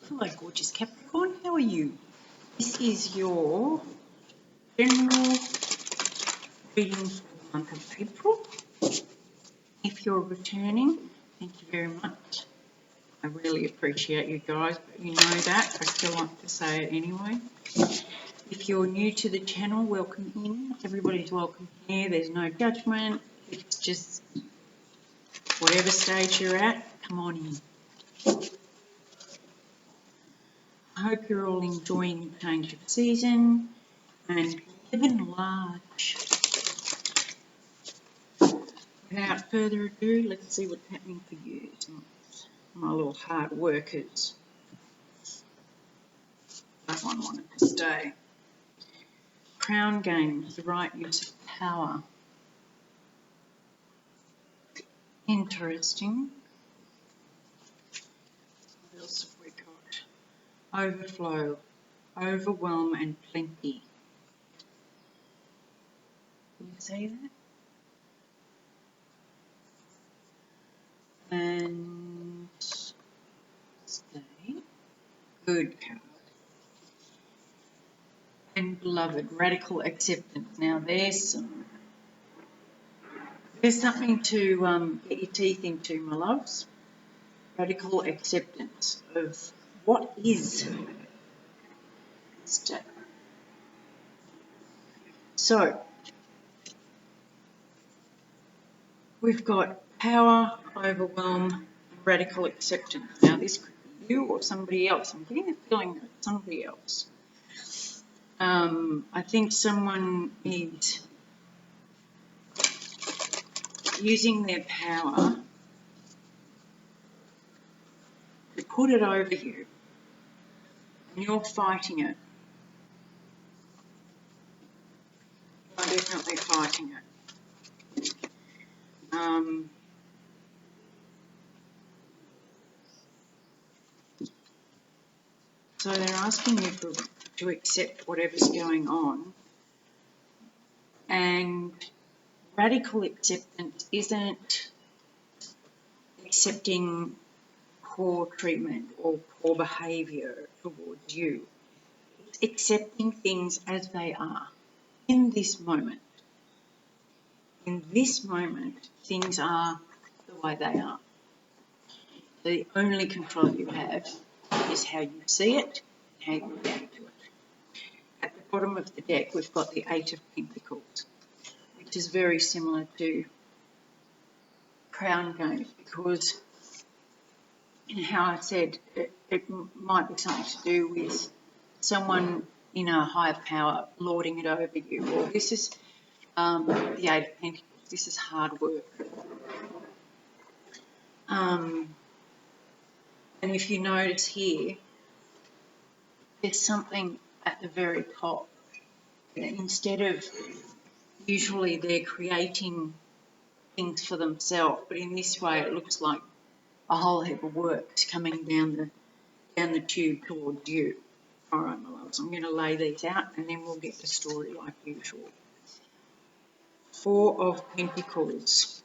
Hello, gorgeous Capricorn. How are you? This is your general reading for the month of April. If you're returning, thank you very much. I really appreciate you guys, but you know that. I still like to say it anyway. If you're new to the channel, welcome in. Everybody's welcome here. There's no judgment. It's just whatever stage you're at, come on in. I hope you're all enjoying the change of season and living large. Without further ado, let's see what's happening for you, my little hard workers. That one wanted to stay. Crown games, the right use of power. Interesting. What else have we got? Overflow, overwhelm and plenty. Can you see that? And stay. Good card. And beloved, radical acceptance. Now there's something to get your teeth into, my loves. Radical acceptance of what is. So we've got power, overwhelm, radical acceptance. Now this could be you or somebody else. I'm getting a feeling that it's somebody else. I think someone is using their power to put it over you, and you're fighting it. You're definitely fighting it. So they're asking you to accept whatever's going on, and radical acceptance isn't accepting poor treatment or poor behaviour towards you. It's accepting things as they are in this moment. In this moment, things are the way they are. The only control you have is how you see it, how you react to it. At the bottom of the deck, we've got the Eight of Pentacles, which is very similar to Crown games, because in how I said it might be something to do with someone in a higher power lording it over you. Well, this is the Eight of Pentacles. This is hard work. And if you notice here, there's something at the very top. Instead of, usually they're creating things for themselves, but in this way it looks like a whole heap of work's coming down the tube towards you. All right, my loves, I'm going to lay these out and then we'll get the story like usual. Four of Pentacles.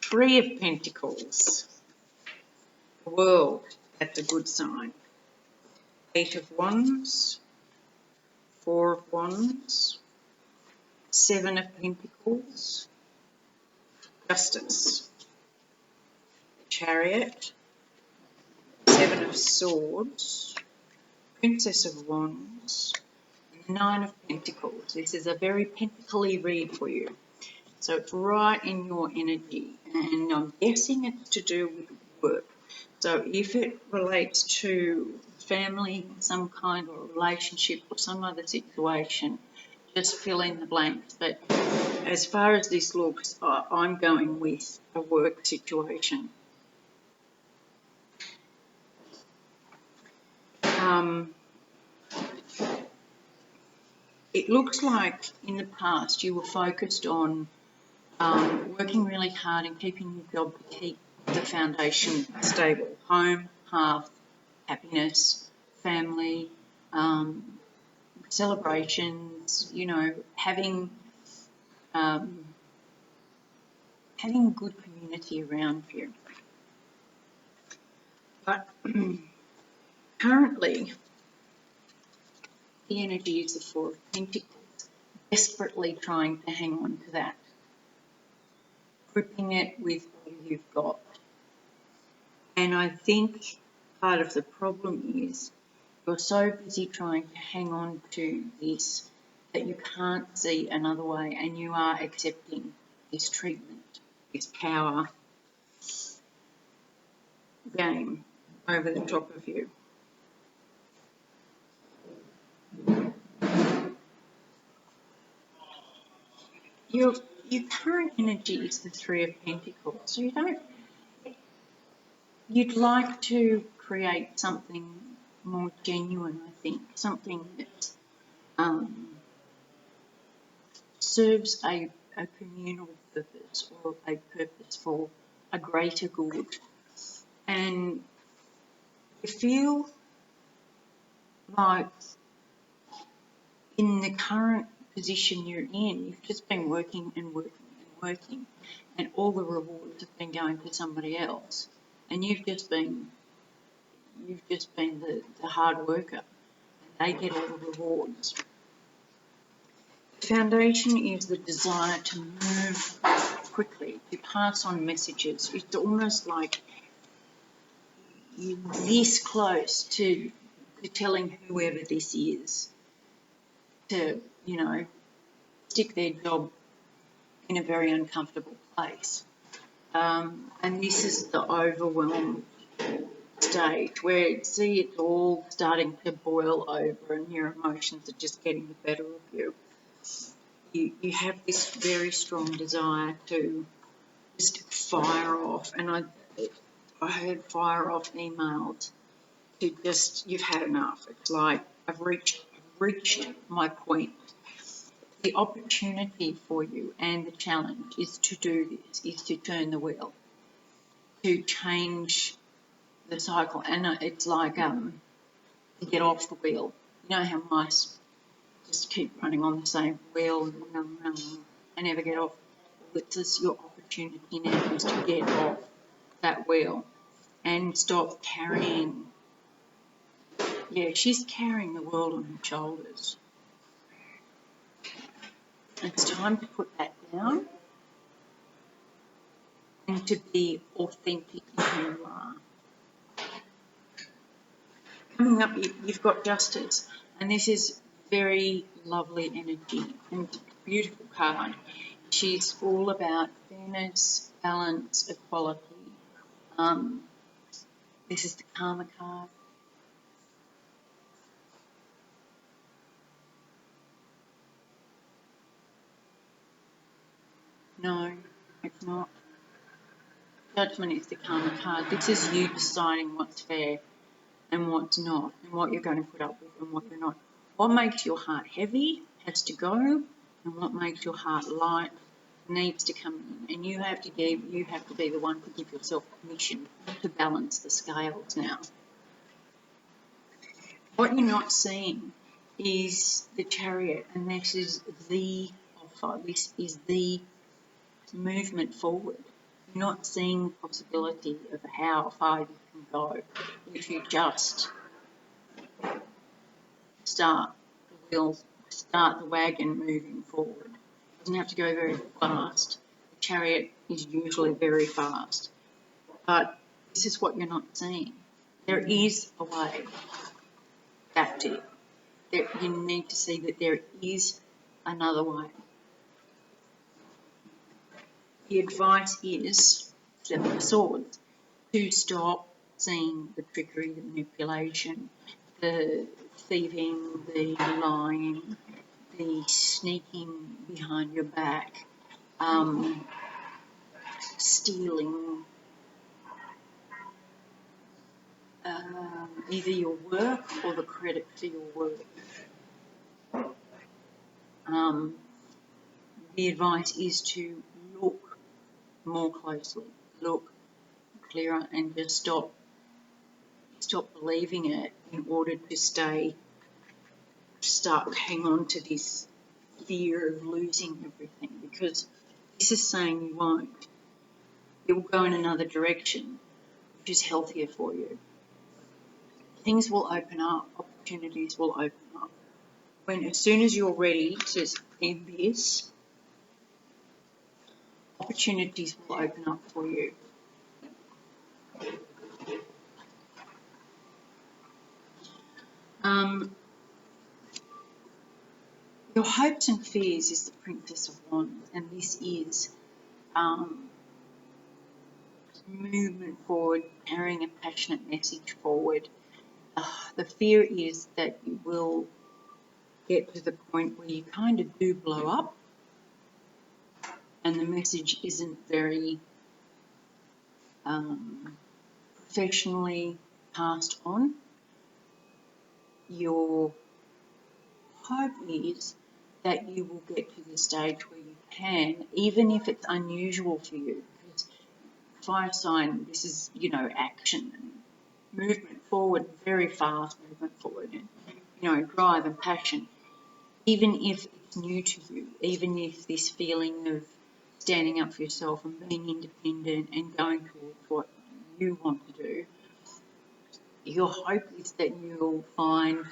Three of Pentacles. The World, that's a good sign. Eight of Wands. Four of Wands. Seven of Pentacles. Justice. Chariot. Seven of Swords. Princess of Wands. Nine of Pentacles. This is a very pentacly read for you. So it's right in your energy, and I'm guessing it's to do with work. So if it relates to family, some kind of relationship or some other situation, just fill in the blanks. But as far as this looks, I'm going with a work situation. It looks like in the past you were focused on working really hard and keeping your job to keep the foundation stable. Home, hearth, happiness, family, celebrations, you know, having good community around you. But currently, the energy is the Four of Pentacles, desperately trying to hang on to that, gripping it with all you've got. And I think part of the problem is you're so busy trying to hang on to this that you can't see another way, and you are accepting this treatment, this power game over the top of you. Your current energy is the Three of Pentacles, so you'd like to create something more genuine, I think, something that serves a communal purpose, or a purpose for a greater good. And you feel like in the current position you're in, you've just been working and working and working, and all the rewards have been going to somebody else, and you've just been the hard worker, and they get all the rewards. The foundation is the desire to move quickly, to pass on messages. It's almost like you're this close to telling whoever this is to, stick their job in a very uncomfortable place. And this is the overwhelmed stage where it's all starting to boil over and your emotions are just getting the better of you. You have this very strong desire to just fire off, and I heard fire off emails to just, you've had enough. It's like, I've reached my point. The opportunity for you and the challenge is to do this, is to turn the wheel, to change the cycle. And it's like to get off the wheel. You know how mice just keep running on the same wheel and never get off? It's just your opportunity now is to get off that wheel and stop carrying. Yeah, she's carrying the world on her shoulders. It's time to put that down and to be authentic in who you are. Coming up, you've got Justice, and this is very lovely energy and beautiful card. She's all about fairness, balance, equality. This is the Karma card. No, it's not. Judgment is the Karma card. This is you deciding what's fair and what's not, and what you're going to put up with and what you're not. What makes your heart heavy has to go, and what makes your heart light needs to come in. And you have to be the one to give yourself permission to balance the scales now. What you're not seeing is the Chariot, and this is the offer. This is the movement forward. You're not seeing the possibility of how far you can go if you just start the wagon moving forward. It doesn't have to go very fast. The Chariot is usually very fast. But this is what you're not seeing. There is a way. That's it. You need to see that there is another way. The advice is, Seven of Swords, to stop seeing the trickery, the manipulation, the thieving, the lying, the sneaking behind your back, stealing either your work or the credit for your work. The advice is to look more closely, look clearer, and just stop believing it in order to hang on to this fear of losing everything, because this is saying you won't. It will go in another direction, which is healthier for you. things will open up, opportunities will open up. As soon as you're ready to end this, opportunities will open up for you. Your hopes and fears is the Princess of Wands, and this is movement forward, carrying a passionate message forward. The fear is that you will get to the point where you kind of do blow up, and the message isn't very professionally passed on. Your hope is that you will get to the stage where you can, even if it's unusual for you. Because fire sign, this is, action and movement forward, very fast movement forward, and, drive and passion. Even if it's new to you, even if this feeling of standing up for yourself and being independent and going towards what you want to do, your hope is that you'll find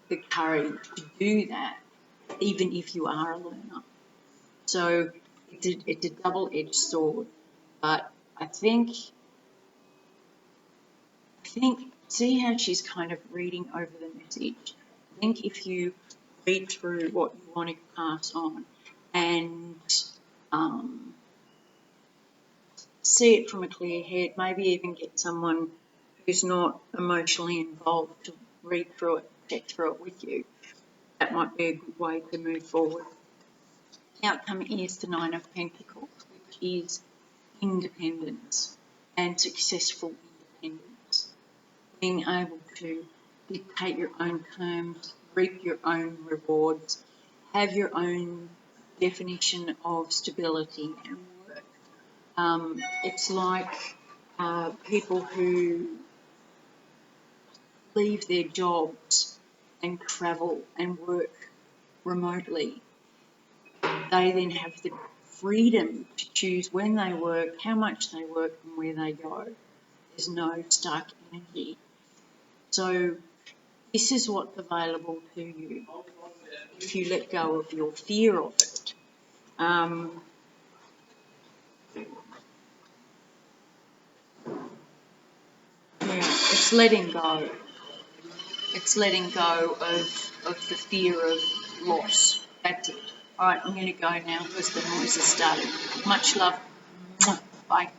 the courage to do that, even if you are a learner. So it's a double-edged sword, but I think see how she's kind of reading over the message. I think if you read through what you want to pass on and see it from a clear head, maybe even get someone who's not emotionally involved to read through it, check through it with you, that might be a good way to move forward. The outcome is the Nine of Pentacles, which is independence and successful independence. Being able to dictate your own terms, reap your own rewards, have your own definition of stability and work. It's like people who leave their jobs and travel and work remotely. They then have the freedom to choose when they work, how much they work, and where they go. There's no stuck energy. So this is what's available to you if you let go of your fear of it. It's letting go. It's letting go of the fear of loss. That's it. All right, I'm going to go now because the noise has started. Much love. Bye.